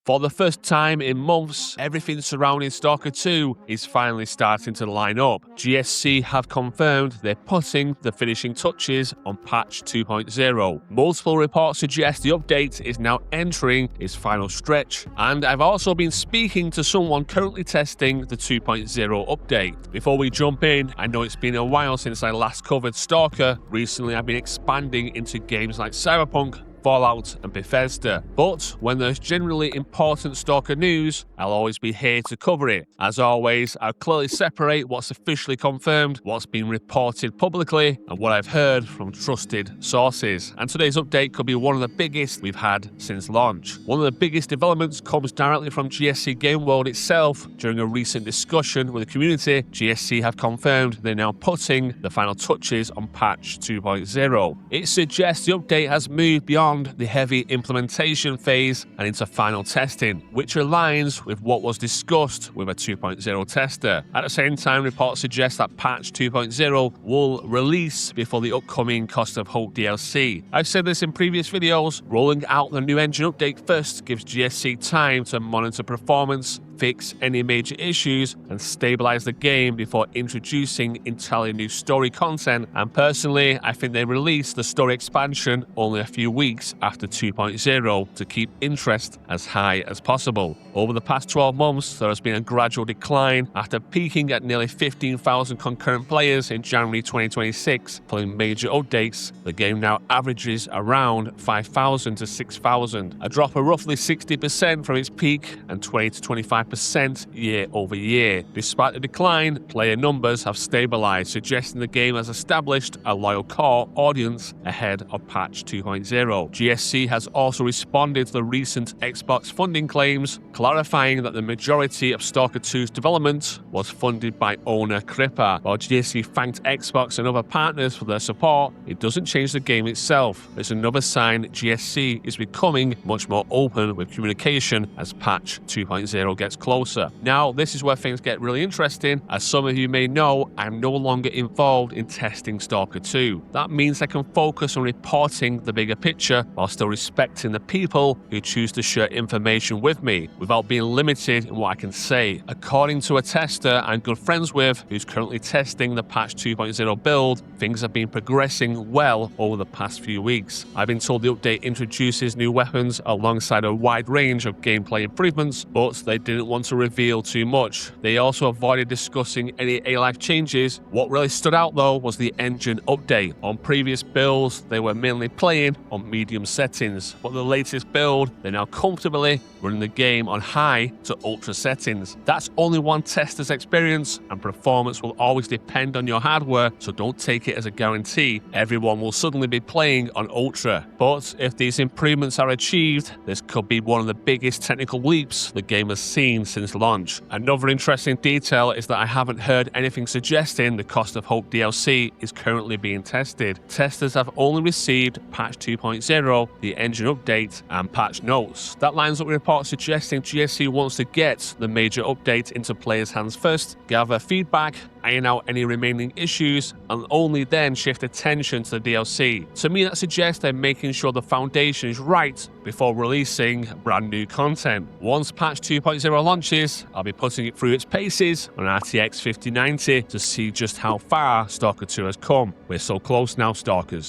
For the first time in months, everything surrounding Stalker 2 is finally starting to line up. GSC have confirmed they're putting the finishing touches on patch 2.0. Multiple reports suggest the update is now entering its final stretch, and I've also been speaking to someone currently testing the 2.0 update. Before we jump in, I know it's been a while since I last covered Stalker. Recently I've been expanding into games like Cyberpunk, Fallout and Bethesda, but when there's generally important Stalker news, I'll always be here to cover it. As always, I'll clearly separate what's officially confirmed, what's been reported publicly, and what I've heard from trusted sources. And today's update could be one of the biggest we've had since launch. One of the biggest developments comes directly from GSC Game World itself. During a recent discussion with the community, GSC have confirmed they're now putting the final touches on patch 2.0. It suggests the update has moved beyond the heavy implementation phase and into final testing, which aligns with what was discussed with a 2.0 tester. At the same time, reports suggest that patch 2.0 will release before the upcoming Cost of Hope DLC. I've said this in previous videos, rolling out the new engine update first gives GSC time to monitor performance, fix any major issues, and stabilize the game before introducing entirely new story content. And personally, I think they released the story expansion only a few weeks after 2.0 to keep interest as high as possible. Over the past 12 months, there has been a gradual decline after peaking at nearly 15,000 concurrent players in January 2026. Following major updates, the game now averages around 5,000 to 6,000, a drop of roughly 60% from its peak and 20 to 25% year over year. Despite the decline, player numbers have stabilized, suggesting the game has established a loyal core audience ahead of patch 2.0. GSC has also responded to the recent Xbox funding claims, clarifying that the majority of Stalker 2's development was funded by owner Cripper. While GSC thanked Xbox and other partners for their support, it doesn't change the game itself. It's another sign GSC is becoming much more open with communication as patch 2.0 gets closer. Now, this is where things get really interesting. As some of you may know, I'm no longer involved in testing Stalker 2. That means I can focus on reporting the bigger picture while still respecting the people who choose to share information with me without being limited in what I can say. According to a tester I'm good friends with who's currently testing the patch 2.0 build, things have been progressing well over the past few weeks. I've been told the update introduces new weapons alongside a wide range of gameplay improvements, but they didn't want to reveal too much. They also avoided discussing any A-Life changes. What really stood out though was the engine update. On previous builds, they were mainly playing on medium settings, but the latest build, they're now comfortably running the game on high to ultra settings. That's only one tester's experience, and performance will always depend on your hardware, so don't take it as a guarantee everyone will suddenly be playing on ultra. But if these improvements are achieved, this could be one of the biggest technical leaps the game has seen since launch. Another interesting detail is that I haven't heard anything suggesting the Cost of Hope DLC is currently being tested. Testers have only received patch 2.0, the engine update, and patch notes. That lines up with reports suggesting GSC wants to get the major update into players' hands first, gather feedback, iron out any remaining issues, and only then shift attention to the DLC. To me, that suggests they're making sure the foundation is right before releasing brand new content. Once patch 2.0 launches, I'll be putting it through its paces on RTX 5090 to see just how far Stalker 2 has come. We're so close now, Stalkers.